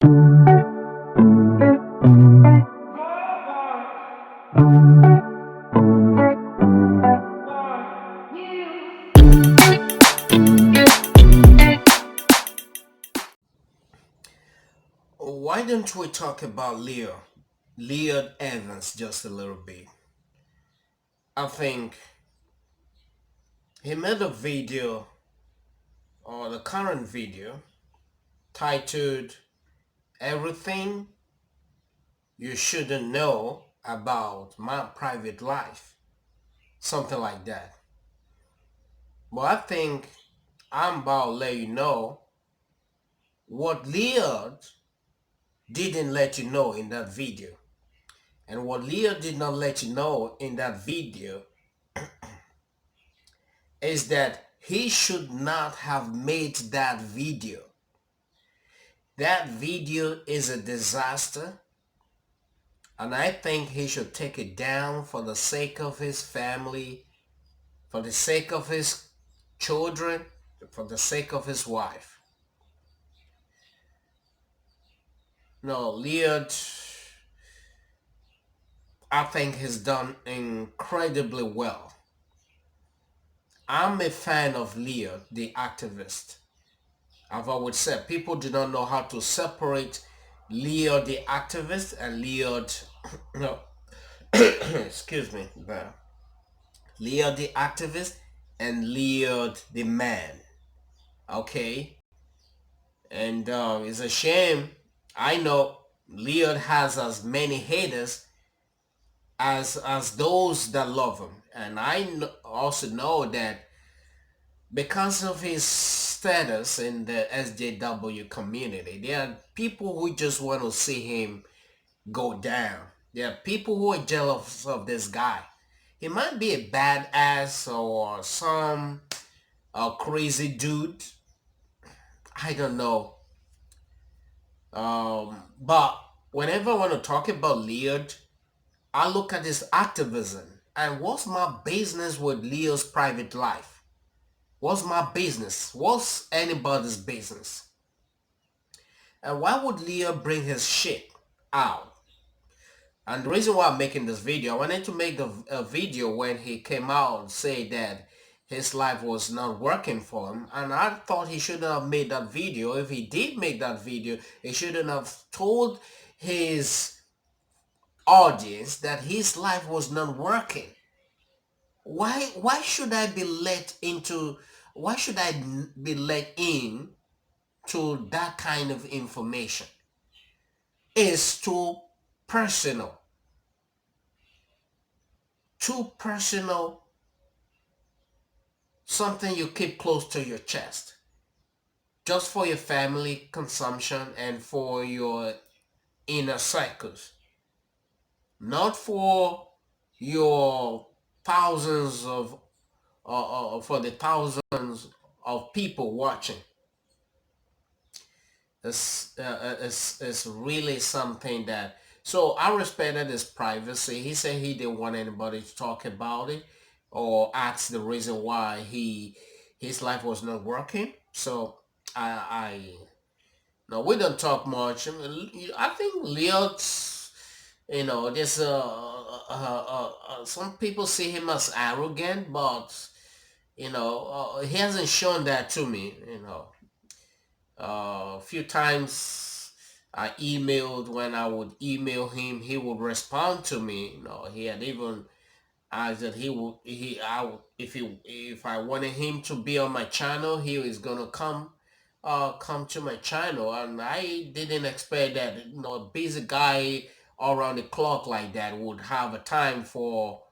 Why don't we talk about Lloyd Evans just a little bit? I think he made a video, or the current video, titled Everything You Shouldn't Know About My Private Life. Something like that. But I think I'm about to let you know what Lloyd didn't let you know in that video. And what Lloyd did not let you know in that video is that he should not have made that video. That video is a disaster, and I think he should take it down for the sake of his family, for the sake of his children, for the sake of his wife. No, Lloyd, I think he's done incredibly well. I'm a fan of Lloyd, the activist. I've always said people do not know how to separate Lloyd the activist and Lloyd, no, excuse me, but Lloyd the activist and Lloyd the man. Okay, and it's a shame. I know Lloyd has as many haters as those that love him, and also know that because of his status in the SJW community, there are people who just want to see him go down. There are people who are jealous of this guy. He might be a badass or some crazy dude. I don't know. But whenever I want to talk about Lloyd, I look at his activism. And what's my business with Leo's private life? What's my business? What's anybody's business? And why would Leo bring his shit out? And the reason why I'm making this video, I wanted to make a video when he came out and say that his life was not working for him. And I thought he shouldn't have made that video. If he did make that video, he shouldn't have told his audience that his life was not working. Why should I be let into, why should I be let in to that kind of information? It's too personal. Too personal. Something you keep close to your chest. Just for your family consumption and for your inner circles. Not for your thousands of, for the thousands of people watching. It's really something that, so I respected his privacy. He said he didn't want anybody to talk about it or ask the reason why his life was not working. So I no, we don't talk much. I think Leo's, there's some people see him as arrogant, but he hasn't shown that to me. A few times I emailed. When I would email him, he would respond to me. He had even asked that he would he I would, if I wanted him to be on my channel, he was gonna come to my channel. And I didn't expect that a busy guy all around the clock like that would have a time for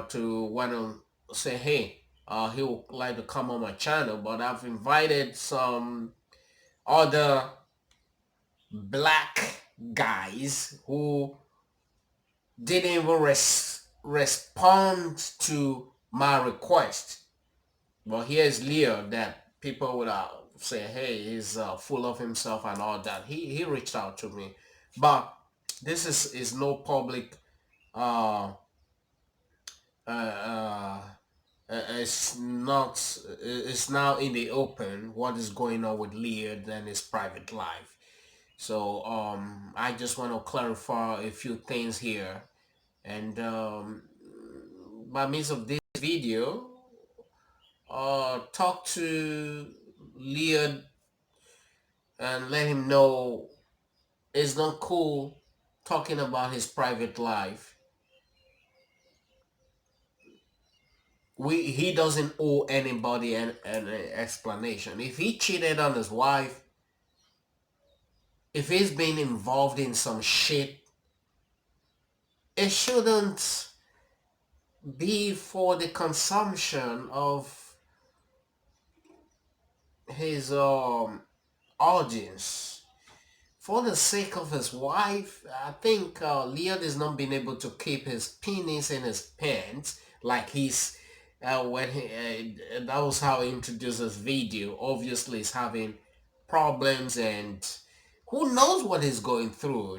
to want to say, hey, he would like to come on my channel. But I've invited some other black guys who didn't even respond to my request. But here's Leo that people would say, hey, he's full of himself and all that. He reached out to me. But this is no public, uh, uh, uh, it's now in the open what is going on with Leo and his private life. So I just want to clarify a few things here, and by means of this video, talk to Lloyd and let him know it's not cool talking about his private life. He doesn't owe anybody an explanation. If he cheated on his wife, if he's been involved in some shit, it shouldn't be for the consumption of his audience. For the sake of his wife, I think Leon is not being able to keep his penis in his pants like he's when he that was how he introduced his video. Obviously, he's having problems, and who knows what he's going through.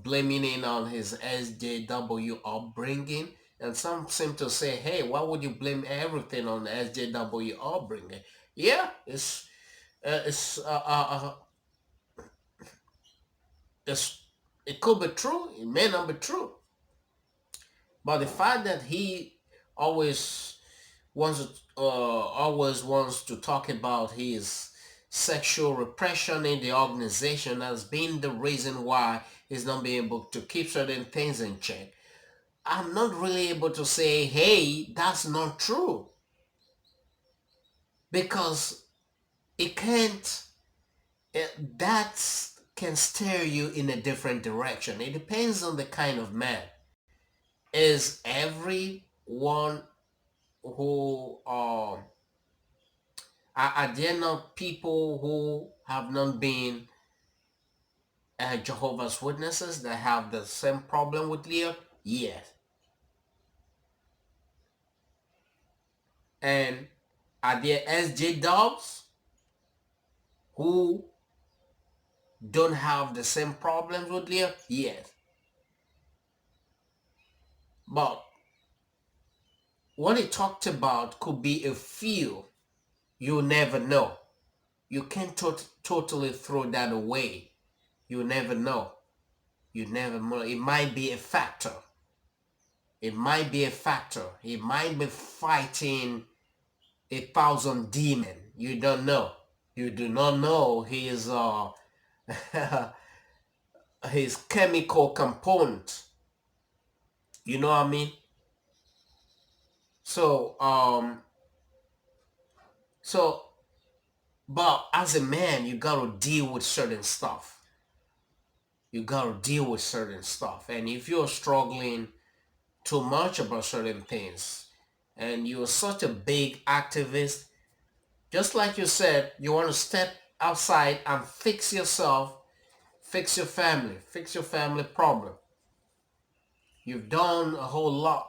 Blaming it on his SJW upbringing, and some seem to say, "Hey, why would you blame everything on the SJW upbringing?" Yeah, it's it's, it could be true. It may not be true. But the fact that he always always wants to talk about his sexual repression in the organization as being the reason why he's not being able to keep certain things in check. I'm not really able to say, hey, that's not true, because it can't. That can steer you in a different direction. It depends on the kind of man. Is everyone who are there not people who have not been Jehovah's Witnesses that have the same problem with Leo? Yes. And are there SJ Dobbs who don't have the same problems with Leo? Yes. But what he talked about could be a few. You never know. You can't totally throw that away. You never know. You never know. It might be a factor. It might be a factor. He might be fighting 1,000 demons. You don't know. You do not know his his chemical component. You know what I mean? So so but as a man, you gotta deal with certain stuff. You gotta deal with certain stuff. And if you're struggling too much about certain things, and you're such a big activist, just like you said, you want to step outside and fix yourself, fix your family problem. You've done a whole lot.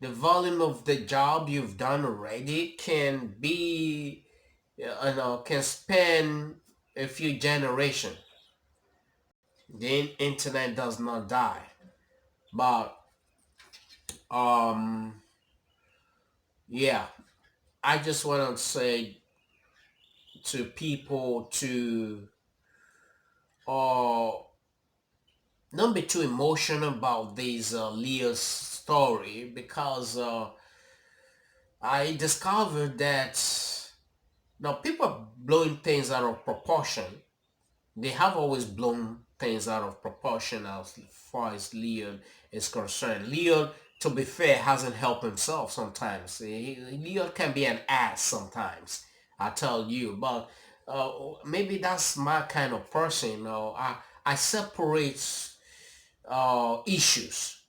The volume of the job you've done already can be, can span a few generations. The internet does not die. But, yeah, I just want to say to people to uh, don't be too emotional about this Leah's story, because I discovered that now people are blowing things out of proportion. They have always blown things out of proportion as far as Leah is concerned. Leah, to be fair, hasn't helped himself sometimes. Leah can be an ass sometimes, I tell you. But maybe that's my kind of person. I separate issues.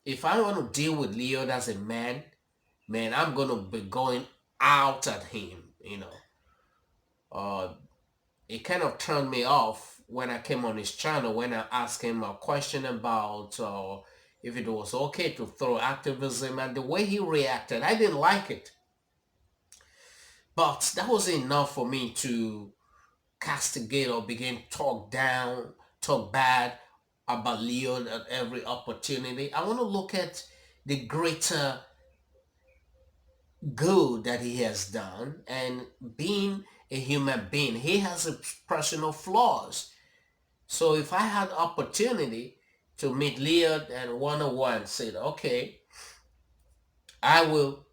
If I want to deal with Leo as a man, I'm gonna be going out at him. Uh, it kind of turned me off when I came on his channel, when I asked him a question about if it was okay to throw activism, and the way he reacted, I didn't like it. But that was enough for me to castigate or begin talk down, talk bad about Leo at every opportunity. I want to look at the greater good that he has done, and being a human being. He has his personal flaws. So if I had opportunity to meet Lloyd and one-on-one, said, okay, I will.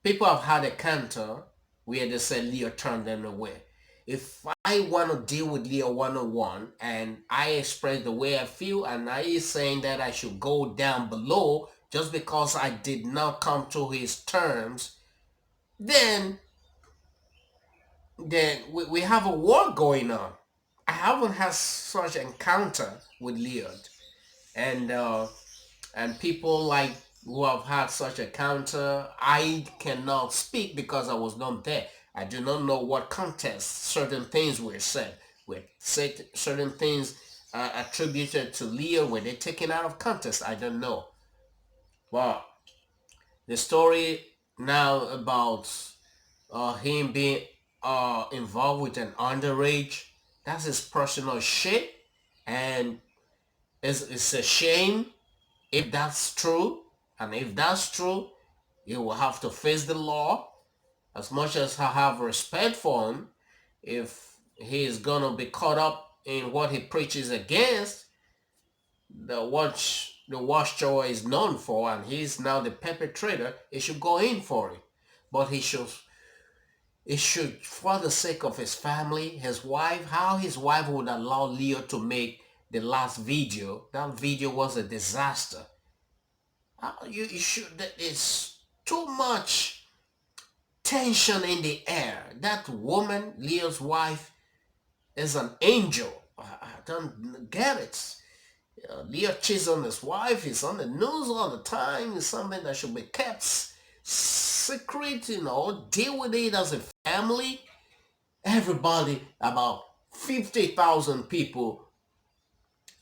People have had a counter where they said Lloyd turned them away. If I want to deal with Lloyd one-on-one and I express the way I feel and I is saying that I should go down below just because I did not come to his terms, then we have a war going on. I haven't had such encounter with Lloyd, and people like who have had such encounter, I cannot speak because I was not there. I do not know what context certain things were said. With certain things attributed to Leo were they taken out of context? I don't know. Well, the story now about him being involved with an underage, that's his personal shit, and it's a shame if that's true. And if that's true, he will have to face the law. As much as I have respect for him, if he is gonna be caught up in what he preaches against, the watchtower is known for, and he's now the perpetrator, he should go in for it. But he should, for the sake of his family, his wife, how his wife would allow Leo to make the last video. That video was a disaster. You should, it's too much tension in the air. That woman, Leo's wife, is an angel. I don't get it. Leo cheats on his wife. He's on the news all the time. It's something that should be kept secret, deal with it as a family. Everybody, about 50,000 people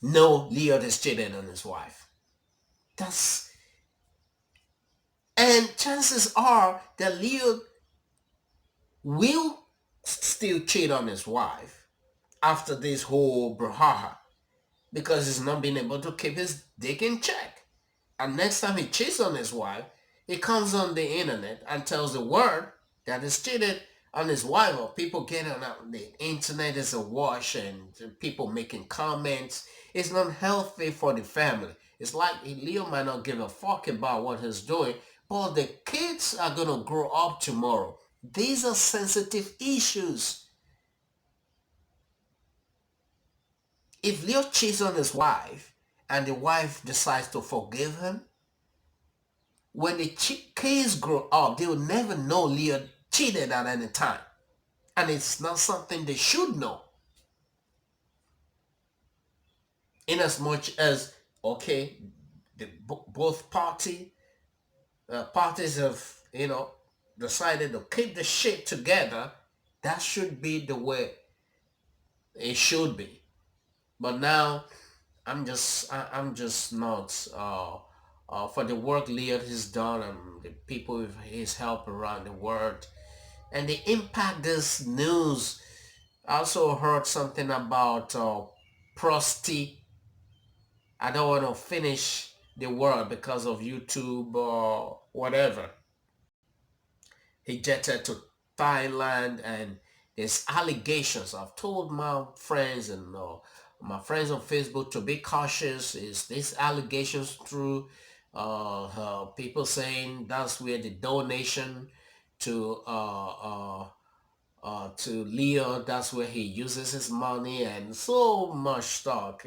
know Leo has cheated on his wife. And chances are that Leo will still cheat on his wife after this whole brouhaha because he's not been able to keep his dick in check. And next time he cheats on his wife, he comes on the internet and tells the world that he's cheated on his wife, or people getting on the internet is a wash and people making comments. It's not healthy for the family. It's like Leo might not give a fuck about what he's doing, but the kids are going to grow up tomorrow. These are sensitive issues. If Leo cheats on his wife and the wife decides to forgive him, when the kids grow up, they will never know Leo cheated at any time. And it's not something they should know. In as much as, okay, both parties have, decided to keep the shit together, that should be the way it should be. But now, I'm just not for the work Lloyd has done and the people with his help around the world and the impact this news. I also heard something about Prosty. I don't want to finish the word because of YouTube or whatever. He jetted to Thailand and there's allegations. I've told my friends and my friends on Facebook to be cautious. Is these allegations true? People saying that's where the donation to Leo, that's where he uses his money and so much talk,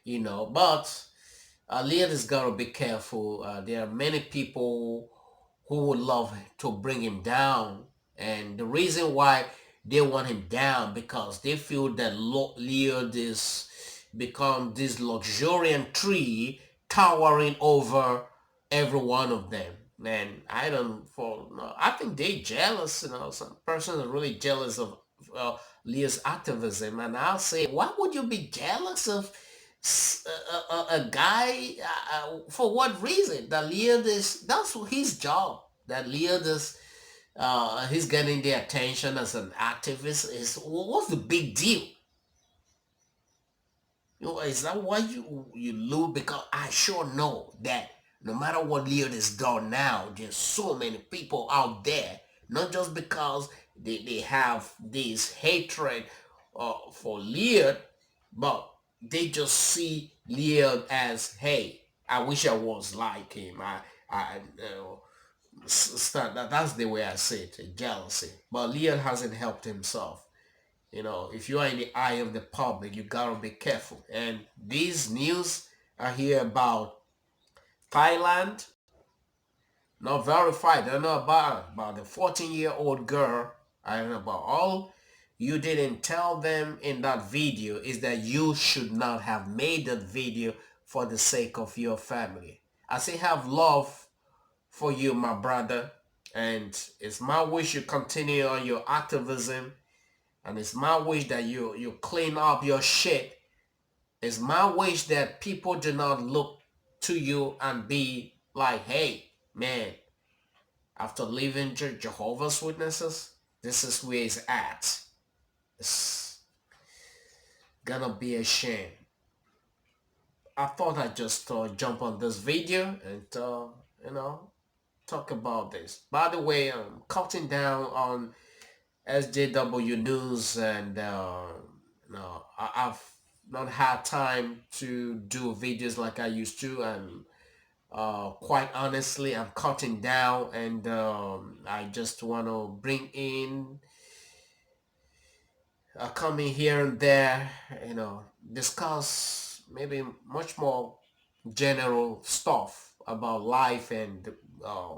But Leo has got to be careful. There are many people who would love to bring him down, and the reason why they want him down because they feel that Leo is become this luxuriant tree towering over every one of them. And I don't for no, I think they jealous. Some persons are really jealous of Leo's activism, and I'll say, why would you be jealous of a guy? For what reason? That Leo is that's his job. That Leo is he's getting the attention as an activist. Is what's the big deal? Is that why you lose? Because I sure know that no matter what Lloyd has done now, there's so many people out there, not just because they have this hatred for Lloyd, but they just see Lloyd as, hey, I wish I was like him. That's the way I see it, jealousy. But Lloyd hasn't helped himself. If you are in the eye of the public, you gotta be careful. And these news I hear about Thailand, not verified. I don't know about the 14-year-old girl. I don't know about all. You didn't tell them in that video is that you should not have made that video for the sake of your family. I say have love for you, my brother, and it's my wish you continue on your activism, and it's my wish that you clean up your shit. It's my wish that people do not look to you and be like, hey, man, after leaving Jehovah's Witnesses, this is where it's at. It's gonna be a shame. I thought I'd just jump on this video and, talk about this. By the way, I'm cutting down on SJW news, and I've not had time to do videos like I used to, and quite honestly, I'm cutting down, and I just want to bring in, coming here and there, discuss maybe much more general stuff about life and uh,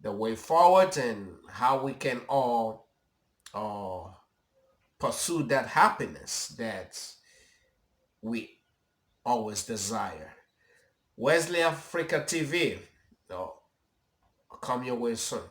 the way forward, and how we can all uh, pursue that happiness that we always desire. Wesley Africa TV, come your way soon.